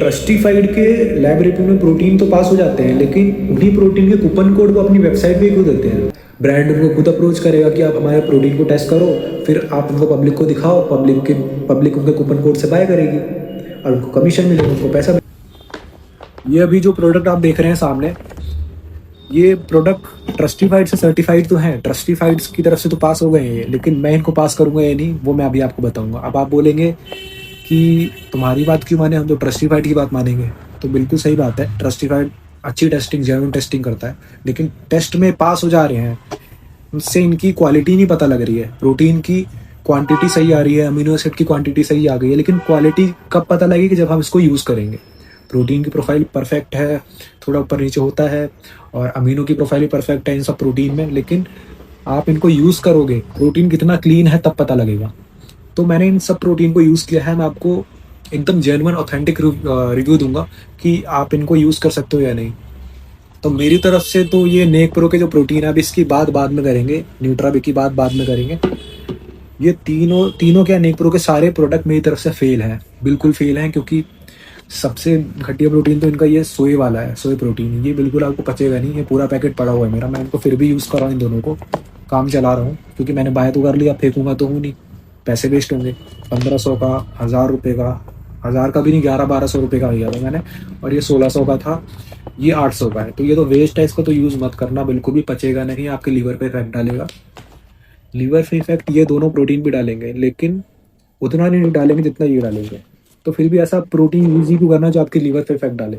ट्रस्टिफाइड के lab review में protein तो पास हो जाते हैं, लेकिन उन्हीं प्रोटीन के कूपन कोड को अपनी वेबसाइट पे क्यों देते हैं? ब्रांड उनको खुद अप्रोच करेगा कि आप हमारे प्रोटीन को टेस्ट करो, फिर आप उनको पब्लिक को दिखाओ, पब्लिक उनके कूपन कोड से बाय करेगी और उनको कमीशन मिलेगा, उनको पैसा मिलेगा। ये अभी जो प्रोडक्ट आप देख रहे हैं सामने, ये प्रोडक्ट ट्रस्टिफाइड से सर्टिफाइड तो हैं, ट्रस्टिफाइड की तरफ से तो पास हो गए हैं ये, लेकिन मैं इनको पास करूँगा या नहीं वो मैं अभी आपको बताऊँगा। अब आप बोलेंगे कि तुम्हारी बात क्यों माने, हम तो ट्रस्टिफाइड की बात मानेंगे। तो बिल्कुल सही बात है, ट्रस्टिफाइड अच्छी टेस्टिंग, जेन्युइन टेस्टिंग करता है, लेकिन टेस्ट में पास हो जा रहे हैं, उससे इनकी क्वालिटी नहीं पता लग रही है। प्रोटीन की क्वांटिटी सही आ रही है, अमीनो एसिड की क्वांटिटी सही आ गई है, लेकिन क्वालिटी कब पता लगेगी? जब हम इसको यूज़ करेंगे। प्रोटीन की प्रोफाइल परफेक्ट है, थोड़ा ऊपर नीचे होता है, और अमीनो की प्रोफाइल भी परफेक्ट है इन सब प्रोटीन में, लेकिन आप इनको यूज़ करोगे, प्रोटीन कितना क्लीन है तब पता लगेगा। तो मैंने इन सब प्रोटीन को यूज़ किया है, मैं आपको एकदम जेन्युइन ऑथेंटिक रिव्यू दूंगा कि आप इनको यूज़ कर सकते हो या नहीं। तो मेरी तरफ से तो ये नेक प्रो के जो प्रोटीन है, अब इसकी बात बाद में करेंगे, न्यूट्राबिक की बात बाद में करेंगे। ये तीनों क्या, नेक प्रो के सारे प्रोडक्ट मेरी तरफ से फेल हैं, बिल्कुल फेल हैं, क्योंकि सबसे घटिया प्रोटीन तो इनका ये सोए वाला है, सोए प्रोटीन। ये बिल्कुल आपको पचेगा नहीं, ये पूरा पैकेट पड़ा हुआ है मेरा, मैं इनको फिर भी यूज़ कर रहा हूँ, इन दोनों को काम चला रहा हूँ, क्योंकि मैंने बाय तो कर लिया, फेंकूंगा तो हूँ नहीं, पैसे वेस्ट होंगे। 1500 का, 1000 रुपये का, 1000 का भी नहीं, 1100-1200 रुपये का लिया था मैंने, और ये 1600 का था, ये 800 का है। तो ये तो वेस्ट है, इसको तो यूज़ मत करना, बिल्कुल भी पचेगा नहीं, आपके लीवर पे इफेक्ट डालेगा। लीवर पे इफेक्ट ये दोनों प्रोटीन भी डालेंगे, लेकिन उतना नहीं डालेंगे जितना ये डालेंगे। तो फिर भी ऐसा प्रोटीन यूज़ ही क्यों करना जो आपके लीवर पे इफेक्ट डाले?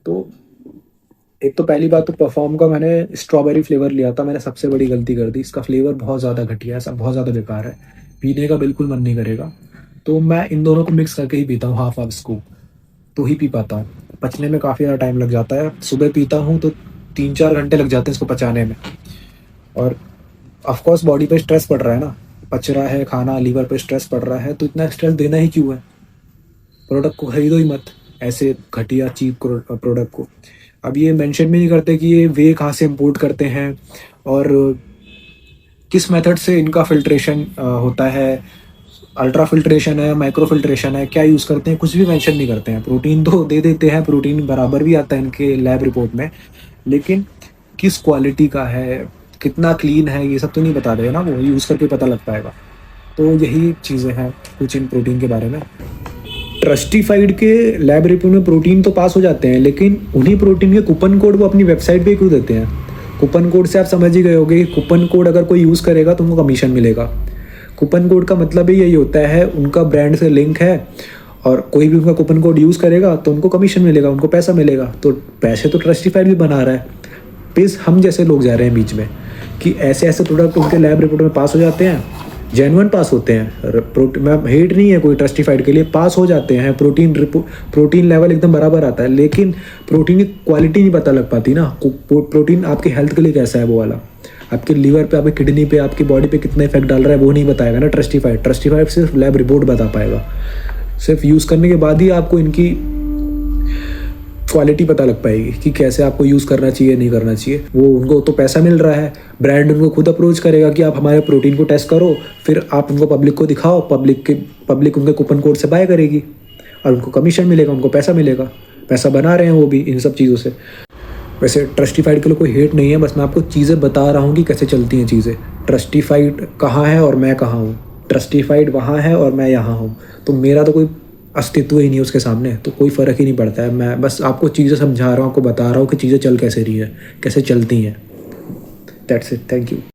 तो एक तो पहली बात तो परफॉर्म का मैंने स्ट्रॉबेरी फ्लेवर लिया था, मैंने सबसे बड़ी गलती कर दी। इसका फ्लेवर बहुत ज़्यादा घटिया है, सब बहुत ज़्यादा बेकार है, पीने का बिल्कुल मन नहीं करेगा। तो मैं इन दोनों को मिक्स करके ही पीता हूँ, हाफ स्कूप तो ही पी पाता हूँ। पचने में काफ़ी ज़्यादा टाइम लग जाता है, सुबह पीता हूँ तो 3-4 घंटे लग जाते हैं इसको पचाने में। और ऑफकोर्स बॉडी पे स्ट्रेस पड़ रहा है ना, पच रहा है खाना, लीवर पे स्ट्रेस पड़ रहा है, तो इतना स्ट्रेस देना ही क्यों है? प्रोडक्ट को खरीदो ही मत, ऐसे घटिया चीप प्रोडक्ट को। अब ये मेंशन भी नहीं करते कि ये वे कहाँ से इंपोर्ट करते हैं और किस मेथड से इनका फिल्ट्रेशन होता है, अल्ट्रा फिल्ट्रेशन है, माइक्रो फिल्ट्रेशन है, क्या यूज़ करते हैं, कुछ भी मेंशन नहीं करते हैं। प्रोटीन तो दे देते हैं, प्रोटीन बराबर भी आता है इनके लैब रिपोर्ट में, लेकिन किस क्वालिटी का है, कितना क्लीन है, ये सब तो नहीं बता रहे ना, वो यूज़ करके पता लग पाएगा। तो यही चीज़ें हैं कुछ इन प्रोटीन के बारे में। ट्रस्टिफाइड के लैब रिव्यू में प्रोटीन तो पास हो जाते हैं, लेकिन उन्हीं प्रोटीन के कूपन कोड को अपनी वेबसाइट पे क्यों देते हैं? कूपन कोड से आप समझ ही गए होंगे, कूपन कोड अगर कोई यूज़ करेगा तो उनको कमीशन मिलेगा। कूपन कोड का मतलब ही यही होता है, उनका ब्रांड से लिंक है और कोई भी उनका कूपन कोड यूज़ करेगा तो उनको कमीशन मिलेगा, उनको पैसा मिलेगा। तो पैसे तो ट्रस्टिफाइड भी बना रहा है, प्लीज़ हम जैसे लोग जा रहे हैं बीच में कि ऐसे ऐसे प्रोडक्ट उनके लैब रिपोर्ट में पास हो जाते हैं, जेन्युइन पास होते हैं। मैं हेट नहीं है कोई ट्रस्टिफाइड के लिए, पास हो जाते हैं, प्रोटीन लेवल एकदम बराबर आता है, लेकिन प्रोटीन की क्वालिटी नहीं पता लग पाती ना। प्रोटीन आपके हेल्थ के लिए कैसा है वो वाला, आपके लीवर पे, आपके किडनी पे, आपकी बॉडी पे कितना इफेक्ट डाल रहा है वो नहीं बताएगा ना ट्रस्टिफाइड सिर्फ लैब रिपोर्ट बता पाएगा। सिर्फ यूज़ करने के बाद ही आपको इनकी क्वालिटी पता लग पाएगी कि कैसे आपको यूज़ करना चाहिए, नहीं करना चाहिए। वो उनको तो पैसा मिल रहा है, ब्रांड उनको खुद अप्रोच करेगा कि आप हमारे प्रोटीन को टेस्ट करो, फिर आप उनको पब्लिक को दिखाओ, पब्लिक उनके कूपन कोड से बाय करेगी और उनको कमीशन मिलेगा, उनको पैसा मिलेगा। पैसा बना रहे हैं वो भी इन सब चीज़ों से। वैसे ट्रस्टिफाइड के लिए कोई हेट नहीं है, बस मैं आपको चीज़ें बता रहा हूँ कि कैसे चलती हैं चीज़ें। ट्रस्टिफाइड कहाँ है और मैं कहाँ हूँ, ट्रस्टिफाइड वहाँ है और मैं यहाँ हूँ, तो मेरा तो कोई अस्तित्व ही नहीं है उसके सामने, तो कोई फ़र्क ही नहीं पड़ता है। मैं बस आपको चीज़ें समझा रहा हूँ, आपको बता रहा हूँ कि चीज़ें चल कैसे रही है, कैसे चलती हैं। That's it, thank you.